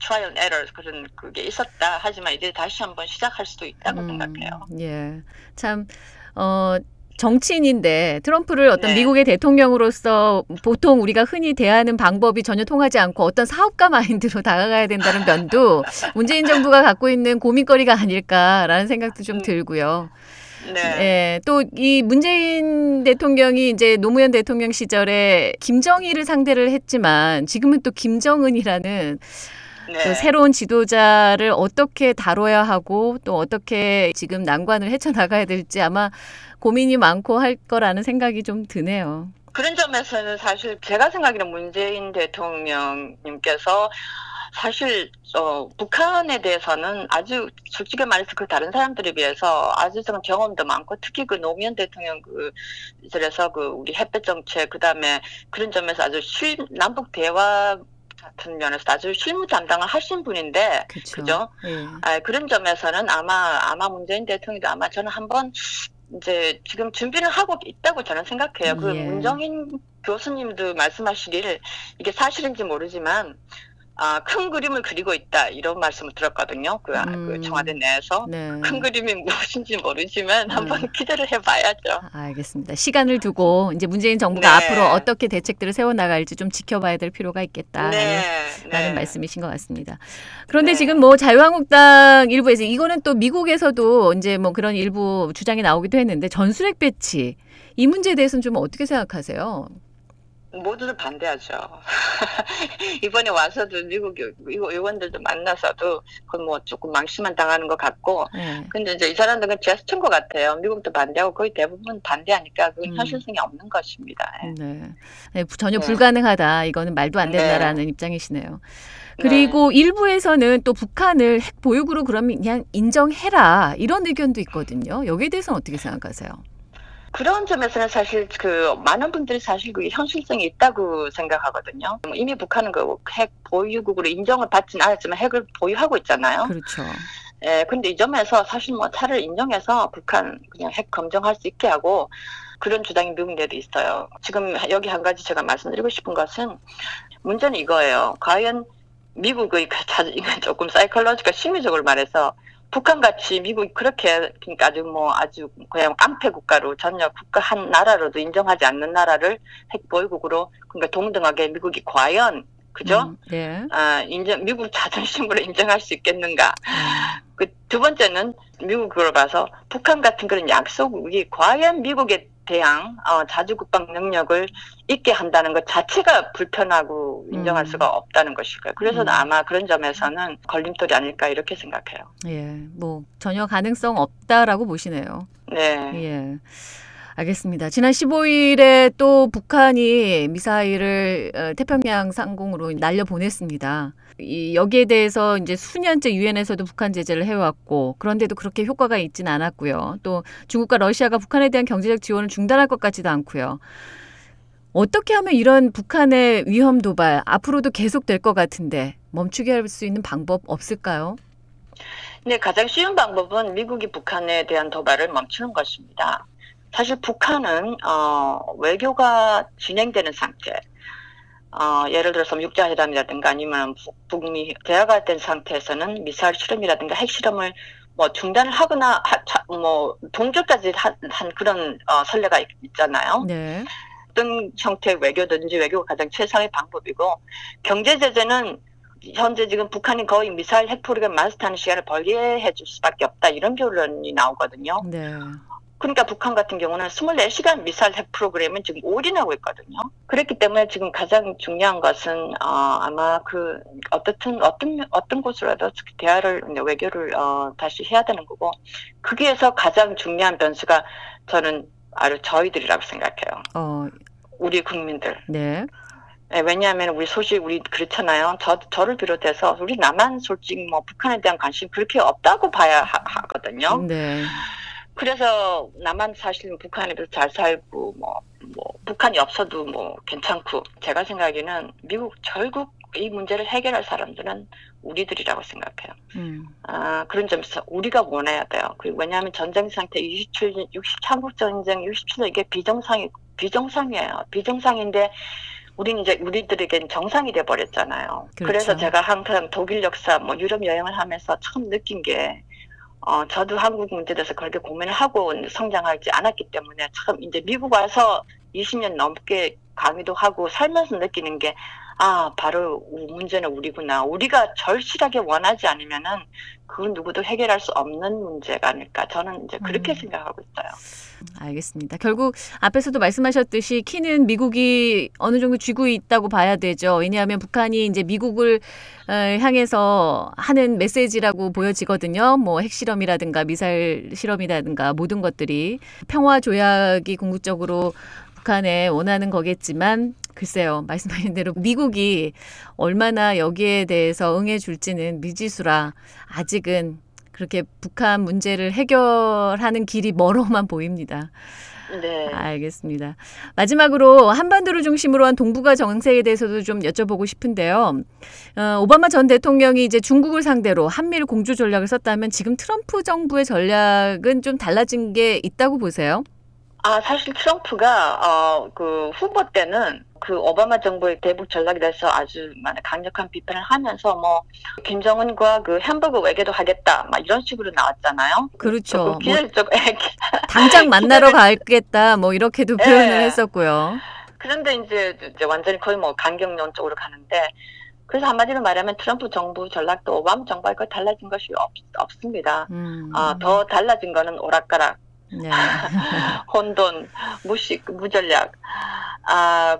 트라이얼 에러 그게 있었다 하지만 이제 다시 한번 시작할 수도 있다고 생각해요. 예, 참 정치인인데 트럼프를 어떤 미국의 대통령으로서 보통 우리가 흔히 대하는 방법이 전혀 통하지 않고 어떤 사업가 마인드로 다가가야 된다는 면도 문재인 정부가 갖고 있는 고민거리가 아닐까라는 생각도 좀 들고요. 네. 예, 또 이 문재인 대통령이 이제 노무현 대통령 시절에 김정일을 상대를 했지만 지금은 또 김정은이라는 또 새로운 지도자를 어떻게 다뤄야 하고 또 어떻게 지금 난관을 헤쳐나가야 될지 아마 고민이 많고 할 거라는 생각이 좀 드네요. 그런 점에서는 사실 제가 생각하기에는 문재인 대통령님께서 사실 북한에 대해서는 아주 솔직히 말해서 그 다른 사람들에 비해서 아주 좀 경험도 많고 특히 그 노무현 대통령 그래서 그 우리 햇볕 정책 그다음에 그런 점에서 아주 남북 대화 같은 면에서 아주 실무 담당을 하신 분인데 그죠? 그런 점에서는 아마 문재인 대통령도 아마 저는 한번 이제 지금 준비를 하고 있다고 저는 생각해요. 그 문정인 교수님도 말씀하시길 이게 사실인지 모르지만 큰 그림을 그리고 있다 이런 말씀을 들었거든요. 그 청와대 내에서 큰 그림이 무엇인지 모르지만 한번 기대를 해봐야죠. 알겠습니다. 시간을 두고 이제 문재인 정부가 앞으로 어떻게 대책들을 세워나갈지 좀 지켜봐야 될 필요가 있겠다라는 말씀이신 것 같습니다. 그런데 지금 뭐 자유한국당 일부에서 이거는 또 미국에서도 이제 뭐 그런 일부 주장이 나오기도 했는데 전술핵 배치 이 문제에 대해서는 좀 어떻게 생각하세요? 모두들 반대하죠. 이번에 와서도 미국 의원들도 만나서도 그건 뭐 조금 망신만 당하는 것 같고, 근데 이제 이 사람들은 제스처인 것 같아요. 미국도 반대하고 거의 대부분 반대하니까 그건 현실성이 없는 것입니다. 전혀 불가능하다. 이거는 말도 안 된다라는 입장이시네요. 그리고 일부에서는 또 북한을 핵 보유국으로 그러면 그냥 인정해라 이런 의견도 있거든요. 여기에 대해서는 어떻게 생각하세요? 그런 점에서는 사실 많은 분들이 사실 그 현실성이 있다고 생각하거든요. 이미 북한은 그 핵 보유국으로 인정을 받지는 않았지만 핵을 보유하고 있잖아요. 그렇죠. 근데 이 점에서 사실 뭐 차를 인정해서 북한 그냥 핵 검증할 수 있게 하고 그런 주장이 미국 내에도 있어요. 지금 여기 한 가지 제가 말씀드리고 싶은 것은 문제는 이거예요. 과연 미국의 이건 조금 사이콜로지컬 심리적으로 말해서 북한같이 미국이 그렇게 그러니까 아주 그냥 깡패 국가로 전혀 국가 한 나라로도 인정하지 않는 나라를 핵 보유국으로 그러니까 동등하게 미국이 과연 그죠? 미국 자존심으로 인정할 수 있겠는가? 그 두 번째는 미국으로 봐서 북한 같은 그런 약소국이 과연 미국에 대한 자주국방 능력을 있게 한다는 것 자체가 불편하고 인정할 수가 없다는 것이고요. 그래서 아마 그런 점에서는 걸림돌이 아닐까 이렇게 생각해요. 뭐 전혀 가능성 없다라고 보시네요. 알겠습니다. 지난 15일에 또 북한이 미사일을 태평양 상공으로 날려보냈습니다. 여기에 대해서 이제 수년째 유엔에서도 북한 제재를 해왔고 그런데도 그렇게 효과가 있지는 않았고요. 또 중국과 러시아가 북한에 대한 경제적 지원을 중단할 것 같지도 않고요. 어떻게 하면 이런 북한의 위험 도발 앞으로도 계속될 것 같은데 멈추게 할 수 있는 방법 없을까요? 네, 가장 쉬운 방법은 미국이 북한에 대한 도발을 멈추는 것입니다. 사실 북한은 외교가 진행되는 상태, 예를 들어서 육자회담이라든가 아니면 북미 대화가 된 상태에서는 미사일 실험이라든가 핵 실험을 뭐 중단을 하거나 뭐 동조까지 한 그런 선례가 있잖아요. 어떤 형태의 외교든지 외교가 가장 최상의 방법이고 경제 제재는 현재 지금 북한이 거의 미사일 핵 프로그램 마스터하는 시간을 벌게 해줄 수밖에 없다 이런 결론이 나오거든요. 그러니까 북한 같은 경우는 24시간 미사일 핵 프로그램은 지금 올인하고 있거든요. 그렇기 때문에 지금 가장 중요한 것은 아마 어떤 곳으로라도 대화를 외교를 다시 해야 되는 거고 거기에서 가장 중요한 변수가 저는 저희들이라고 생각해요. 우리 국민들. 왜냐하면 우리 그렇잖아요. 저를 비롯해서 우리 남한 솔직히 뭐 북한에 대한 관심 그렇게 없다고 봐야 하거든요. 그래서 남한 사실 북한에서 잘 살고 뭐 북한이 없어도 뭐 괜찮고 제가 생각에는 결국 이 문제를 해결할 사람들은 우리들이라고 생각해요. 그런 점에서 우리가 원해야 돼요. 그리고 왜냐하면 전쟁 상태 한국 전쟁 67년 이게 비정상이에요. 비정상인데 우리들에겐 정상이 돼 버렸잖아요. 그래서 제가 항상 독일 역사 유럽 여행을 하면서 처음 느낀 게 저도 한국 문제에 대해서 그렇게 고민을 하고 성장하지 않았기 때문에 참 이제 미국 와서 20년 넘게 강의도 하고 살면서 느끼는 게 바로 문제는 우리구나. 우리가 절실하게 원하지 않으면은 그 누구도 해결할 수 없는 문제가 아닐까. 저는 이제 그렇게 생각하고 있어요. 알겠습니다. 결국 앞에서도 말씀하셨듯이 키는 미국이 어느 정도 쥐고 있다고 봐야 되죠. 왜냐하면 북한이 이제 미국을 향해서 하는 메시지라고 보여지거든요. 뭐 핵실험이라든가 미사일 실험이라든가 모든 것들이 평화 조약이 궁극적으로 북한에 원하는 거겠지만 글쎄요. 말씀하신 대로 미국이 얼마나 여기에 대해서 응해줄지는 미지수라 아직은 그렇게 북한 문제를 해결하는 길이 멀어만 보입니다. 네. 알겠습니다. 마지막으로 한반도를 중심으로 한 동북아 정세에 대해서도 좀 여쭤보고 싶은데요. 오바마 전 대통령이 이제 중국을 상대로 한미일 공조 전략을 썼다면 지금 트럼프 정부의 전략은 좀 달라진 게 있다고 보세요? 사실 트럼프가 그 후보 때는 그 오바마 정부의 대북 전략에 대해서 아주 강력한 비판을 하면서 뭐 김정은과 그 햄버거 외교도 하겠다 막 이런 식으로 나왔잖아요. 그렇죠. 기술적 당장 만나러 가겠다 뭐 이렇게도 표현을 했었고요. 그런데 이제 완전히 거의 뭐 강경론 쪽으로 가는데 그래서 한마디로 말하면 트럼프 정부 전략도 오바마 정부와 거의 달라진 것이 없습니다. 더 달라진 거는 오락가락. 네. 혼돈, 무식, 무전략.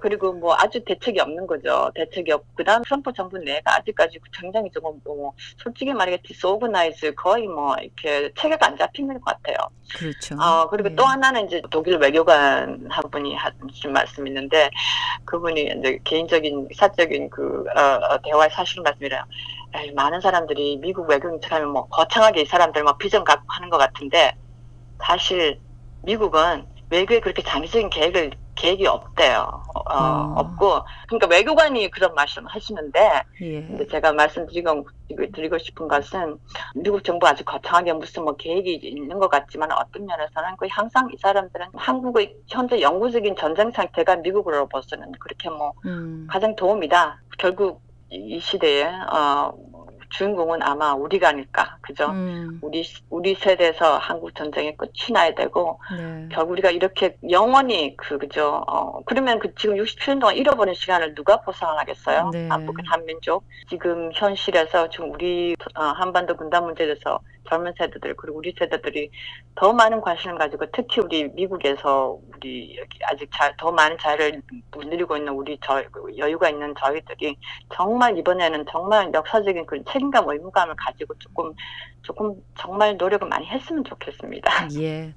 그리고 뭐 아주 대책이 없는 거죠. 대책이 없고. 그 다음 트럼프 정부 내가 아직까지 굉장히 조금 솔직히 말해 디스오그나이즈 거의 뭐 이렇게 체계가 안 잡히는 것 같아요. 그렇죠. 그리고 또 하나는 이제 독일 외교관 한 분이 하신 말씀이 있는데 그분이 이제 개인적인 사적인 대화의 사실 말씀이래요. 많은 사람들이 미국 외교인처럼 뭐 거창하게 이 사람들 뭐 비전 갖고 하는 것 같은데 사실 미국은 외교에 그렇게 장기적인 계획이 없대요. 없고 그러니까 외교관이 그런 말씀을 하시는데 근데 제가 말씀드리고 싶은 것은 미국 정부 아주 거창하게 무슨 뭐 계획이 있는 것 같지만 어떤 면에서는 거의 항상 이 사람들은 한국의 현재 영구적인 전쟁 상태가 미국으로 봐서는 그렇게 뭐 가장 도움이다. 결국 이 시대에 주인공은 아마 우리가 아닐까, 그죠? 우리 세대에서 한국 전쟁이 끝이 나야 되고, 결국 우리가 이렇게 영원히 그죠? 그러면 지금 67년 동안 잃어버린 시간을 누가 보상하겠어요? 네. 남북한 한민족. 지금 현실에서 지금 우리 한반도 분단 문제에 대해서 젊은 세대들 그리고 우리 세대들이 더 많은 관심을 가지고 특히 우리 미국에서 우리 여기 아직 더 많은 자유를 누리고 있는 여유가 있는 저희들이 정말 이번에는 정말 역사적인 그런 책임감 의무감을 가지고 조금 정말 노력을 많이 했으면 좋겠습니다. 예,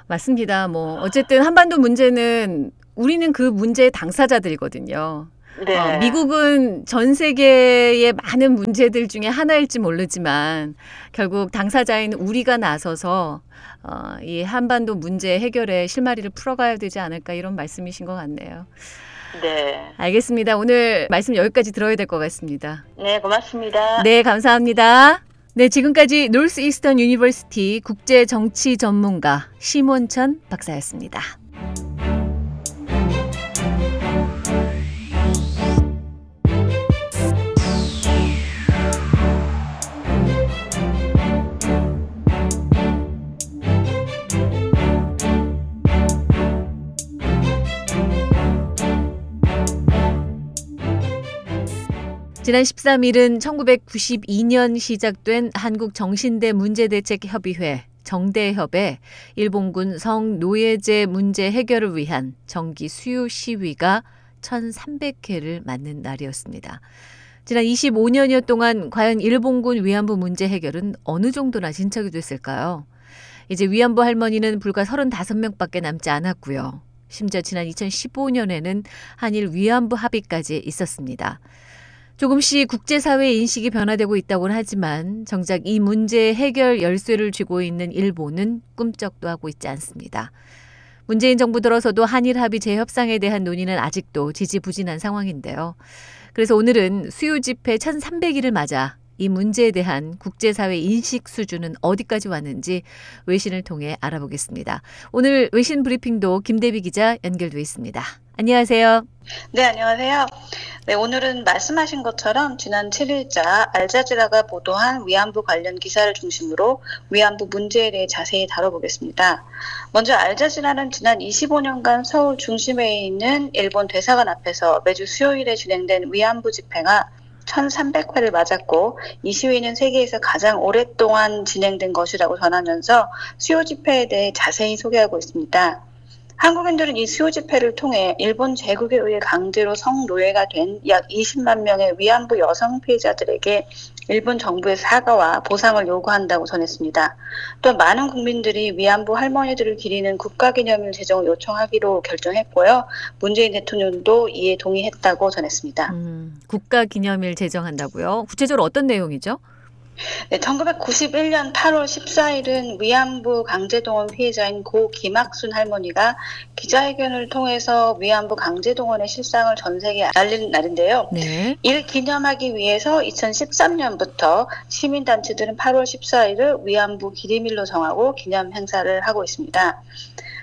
맞습니다. 뭐 어쨌든 한반도 문제는 우리는 그 문제의 당사자들이거든요. 네. 미국은 전 세계의 많은 문제들 중에 하나일지 모르지만 결국 당사자인 우리가 나서서 이 한반도 문제 해결에 실마리를 풀어가야 되지 않을까 이런 말씀이신 것 같네요. 네. 알겠습니다. 오늘 말씀 여기까지 들어야 될 것 같습니다. 네, 고맙습니다. 네, 감사합니다. 네, 지금까지 노스 이스턴 유니버시티 국제 정치 전문가 심원천 박사였습니다. 지난 13일은 1992년 시작된 한국정신대 문제대책협의회 정대협의 일본군 성노예제 문제 해결을 위한 정기 수요 시위가 1,300회를 맞는 날이었습니다. 지난 25년여 동안 과연 일본군 위안부 문제 해결은 어느 정도나 진척이 됐을까요? 이제 위안부 할머니는 불과 35명밖에 남지 않았고요. 심지어 지난 2015년에는 한일 위안부 합의까지 있었습니다. 조금씩 국제사회의 인식이 변화되고 있다고는 하지만 정작 이 문제의 해결 열쇠를 쥐고 있는 일본은 꿈쩍도 하고 있지 않습니다. 문재인 정부 들어서도 한일 합의 재협상에 대한 논의는 아직도 지지부진한 상황인데요. 그래서 오늘은 수요 집회 1300일을 맞아 이 문제에 대한 국제사회 인식 수준은 어디까지 왔는지 외신을 통해 알아보겠습니다. 오늘 외신 브리핑도 김대비 기자 연결돼 있습니다. 안녕하세요. 네, 안녕하세요. 네, 오늘은 말씀하신 것처럼 지난 7일자 알자지라가 보도한 위안부 관련 기사를 중심으로 위안부 문제에 대해 자세히 다뤄보겠습니다. 먼저 알자지라는 지난 25년간 서울 중심에 있는 일본 대사관 앞에서 매주 수요일에 진행된 위안부 집회가 1300회를 맞았고 이 시위는 세계에서 가장 오랫동안 진행된 것이라고 전하면서 수요 집회에 대해 자세히 소개하고 있습니다. 한국인들은 이 수요 집회를 통해 일본 제국에 의해 강제로 성노예가 된 약 20만 명의 위안부 여성 피해자들에게 일본 정부의 사과와 보상을 요구한다고 전했습니다. 또한 많은 국민들이 위안부 할머니들을 기리는 국가기념일 제정을 요청하기로 결정했고요. 문재인 대통령도 이에 동의했다고 전했습니다. 국가기념일 제정한다고요? 구체적으로 어떤 내용이죠? 네, 1991년 8월 14일은 위안부 강제동원 피해자인 고 김학순 할머니가 기자회견을 통해서 위안부 강제동원의 실상을 전 세계에 알린 날인데요. 네. 이를 기념하기 위해서 2013년부터 시민단체들은 8월 14일을 위안부 기림일로 정하고 기념 행사를 하고 있습니다.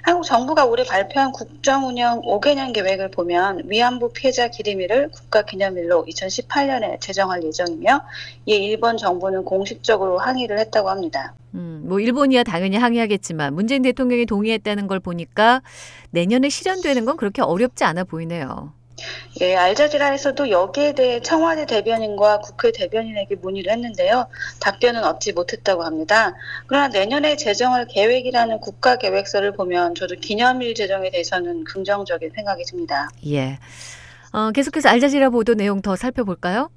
한국 정부가 올해 발표한 국정운영 5개년 계획을 보면 위안부 피해자 기림일을 국가기념일로 2018년에 제정할 예정이며 이에 일본 정부는 공식적으로 항의를 했다고 합니다. 일본이야 당연히 항의하겠지만 문재인 대통령이 동의했다는 걸 보니까 내년에 실현되는 건 그렇게 어렵지 않아 보이네요. 예, 알자지라에서도 여기에 대해 청와대 대변인과 국회 대변인에게 문의를 했는데요. 답변은 얻지 못했다고 합니다. 그러나 내년에 제정할 계획이라는 국가계획서를 보면 저도 기념일 제정에 대해서는 긍정적인 생각이 듭니다. 예. 계속해서 알자지라 보도 내용 더 살펴볼까요?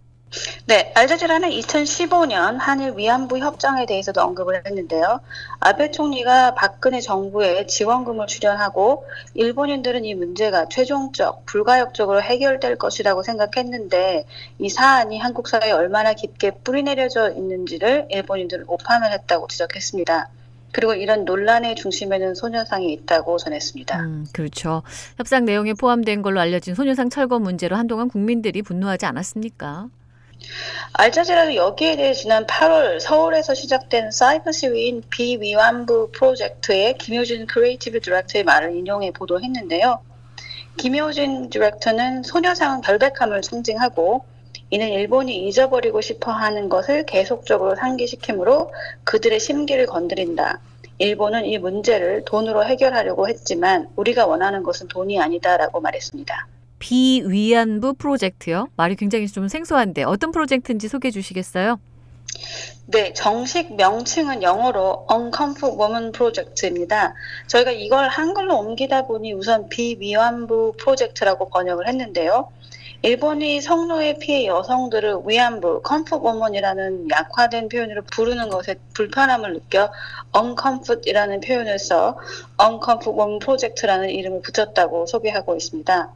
네, 알자지라는 2015년 한일 위안부 협정에 대해서도 언급을 했는데요. 아베 총리가 박근혜 정부에 지원금을 출연하고 일본인들은 이 문제가 최종적, 불가역적으로 해결될 것이라고 생각했는데 이 사안이 한국 사회에 얼마나 깊게 뿌리내려져 있는지를 일본인들은 오판을 했다고 지적했습니다. 그리고 이런 논란의 중심에는 소녀상이 있다고 전했습니다. 그렇죠. 협상 내용에 포함된 걸로 알려진 소녀상 철거 문제로 한동안 국민들이 분노하지 않았습니까? 알자지라도 여기에 대해 지난 8월 서울에서 시작된 사이버 시위인 비위안부 프로젝트의 김효진 크리에이티브 디렉터의 말을 인용해 보도했는데요. 김효진 디렉터는 소녀상은 결백함을 상징하고 이는 일본이 잊어버리고 싶어하는 것을 계속적으로 상기시키므로 그들의 심기를 건드린다. 일본은 이 문제를 돈으로 해결하려고 했지만 우리가 원하는 것은 돈이 아니다라고 말했습니다. 비위안부 프로젝트요? 말이 굉장히 좀 생소한데 어떤 프로젝트인지 소개해 주시겠어요? 네, 정식 명칭은 영어로 Uncomfort Woman 프로젝트입니다. 저희가 이걸 한글로 옮기다 보니 우선 비위안부 프로젝트라고 번역을 했는데요. 일본이 성노예 피해 여성들을 위안부, comfort woman이라는 약화된 표현으로 부르는 것에 불편함을 느껴 uncomfort이라는 표현을 써 uncomfort woman 프로젝트라는 이름을 붙였다고 소개하고 있습니다.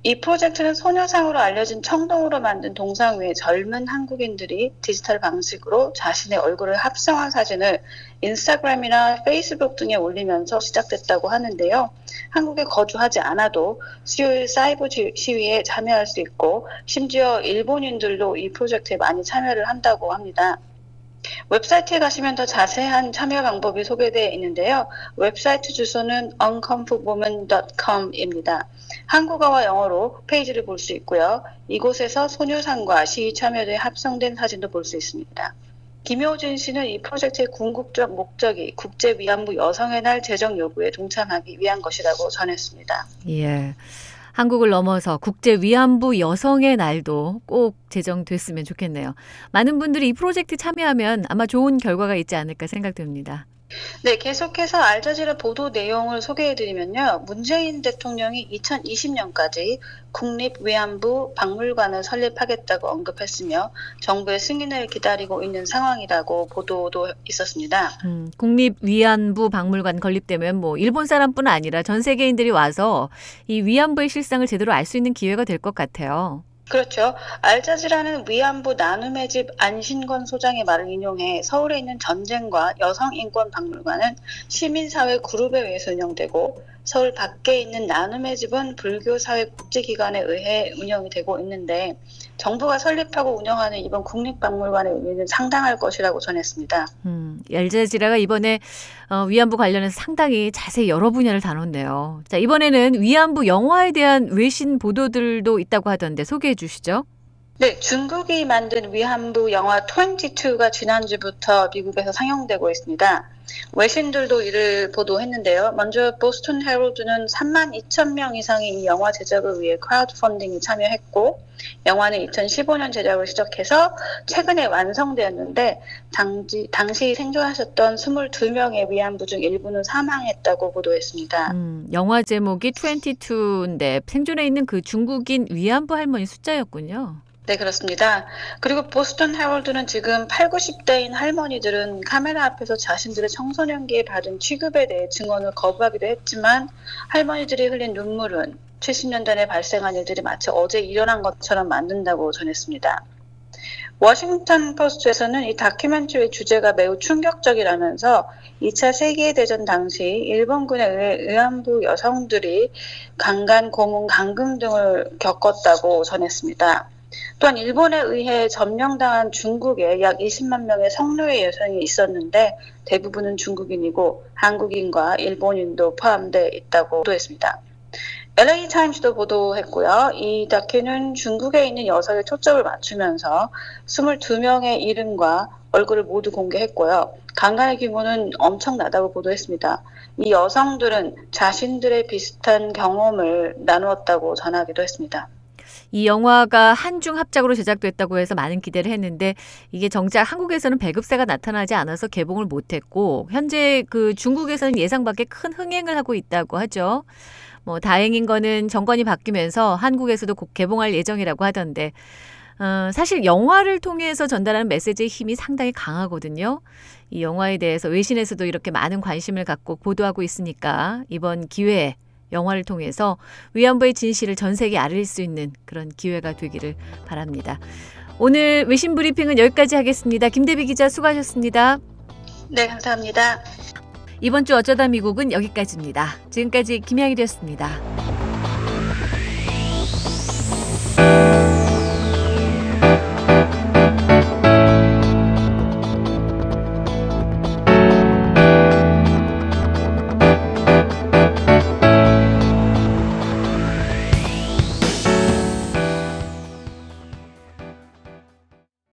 이 프로젝트는 소녀상으로 알려진 청동으로 만든 동상 위에 젊은 한국인들이 디지털 방식으로 자신의 얼굴을 합성한 사진을 인스타그램이나 페이스북 등에 올리면서 시작됐다고 하는데요. 한국에 거주하지 않아도 수요일 사이버 시위에 참여할 수 있고 심지어 일본인들도 이 프로젝트에 많이 참여를 한다고 합니다. 웹사이트에 가시면 더 자세한 참여 방법이 소개되어 있는데요. 웹사이트 주소는 uncomfortwoman.com입니다. 한국어와 영어로 페이지를 볼 수 있고요. 이곳에서 소녀상과 시위 참여도에 합성된 사진도 볼 수 있습니다. 김효진 씨는 이 프로젝트의 궁극적 목적이 국제 위안부 여성의 날 제정 요구에 동참하기 위한 것이라고 전했습니다. 예. 한국을 넘어서 국제 위안부 여성의 날도 꼭 제정됐으면 좋겠네요. 많은 분들이 이 프로젝트 참여하면 아마 좋은 결과가 있지 않을까 생각됩니다. 네, 계속해서 알자지라 보도 내용을 소개해드리면요. 문재인 대통령이 2020년까지 국립위안부 박물관을 설립하겠다고 언급했으며 정부의 승인을 기다리고 있는 상황이라고 보도도 있었습니다. 국립위안부 박물관 건립되면 일본 사람뿐 아니라 전 세계인들이 와서 이 위안부의 실상을 제대로 알 수 있는 기회가 될 것 같아요. 그렇죠. 알자지라는 위안부 나눔의 집 안신권 소장의 말을 인용해 서울에 있는 전쟁과 여성인권박물관은 시민사회 그룹에 의해서 운영되고 서울 밖에 있는 나눔의 집은 불교사회복지기관에 의해 운영이 되고 있는데 정부가 설립하고 운영하는 이번 국립박물관의 의미는 상당할 것이라고 전했습니다. 알자지라가 이번에 위안부 관련해서 상당히 자세히 여러 분야를 다뤘네요. 자, 이번에는 위안부 영화에 대한 외신 보도들도 있다고 하던데 소개해 주시죠. 네, 중국이 만든 위안부 영화 22가 지난주부터 미국에서 상영되고 있습니다. 외신들도 이를 보도했는데요. 먼저 보스턴 헤럴드는 32,000명 이상이 이 영화 제작을 위해 크라우드 펀딩에 참여했고, 영화는 2015년 제작을 시작해서 최근에 완성되었는데 당시 생존하셨던 22명의 위안부 중 일부는 사망했다고 보도했습니다. 영화 제목이 22인데 생존해 있는 그 중국인 위안부 할머니 숫자였군요. 네, 그렇습니다. 그리고 보스턴 헤럴드는 지금 80, 90대인 할머니들은 카메라 앞에서 자신들의 청소년기에 받은 취급에 대해 증언을 거부하기도 했지만 할머니들이 흘린 눈물은 70년대에 발생한 일들이 마치 어제 일어난 것처럼 만든다고 전했습니다. 워싱턴 포스트에서는 이 다큐멘터리 주제가 매우 충격적이라면서 2차 세계대전 당시 일본군에 의해 위안부 여성들이 강간, 고문, 감금 등을 겪었다고 전했습니다. 또한 일본에 의해 점령당한 중국에 약 20만 명의 성노예 여성이 있었는데 대부분은 중국인이고 한국인과 일본인도 포함되어 있다고 보도했습니다. LA 타임스도 보도했고요. 이 다큐는 중국에 있는 여성에 초점을 맞추면서 22명의 이름과 얼굴을 모두 공개했고요. 강간의 규모는 엄청나다고 보도했습니다. 이 여성들은 자신들의 비슷한 경험을 나누었다고 전하기도 했습니다. 이 영화가 한중 합작으로 제작됐다고 해서 많은 기대를 했는데 이게 정작 한국에서는 배급사가 나타나지 않아서 개봉을 못했고 현재 그 중국에서는 예상 밖의 큰 흥행을 하고 있다고 하죠. 다행인 거는 정권이 바뀌면서 한국에서도 곧 개봉할 예정이라고 하던데 사실 영화를 통해서 전달하는 메시지의 힘이 상당히 강하거든요. 이 영화에 대해서 외신에서도 이렇게 많은 관심을 갖고 보도하고 있으니까 이번 기회에 영화를 통해서 위안부의 진실을 전 세계에 알릴 수 있는 그런 기회가 되기를 바랍니다. 오늘 외신 브리핑은 여기까지 하겠습니다. 김대비 기자 수고하셨습니다. 네, 감사합니다. 이번 주 어쩌다 미국은 여기까지입니다. 지금까지 김양일이었습니다.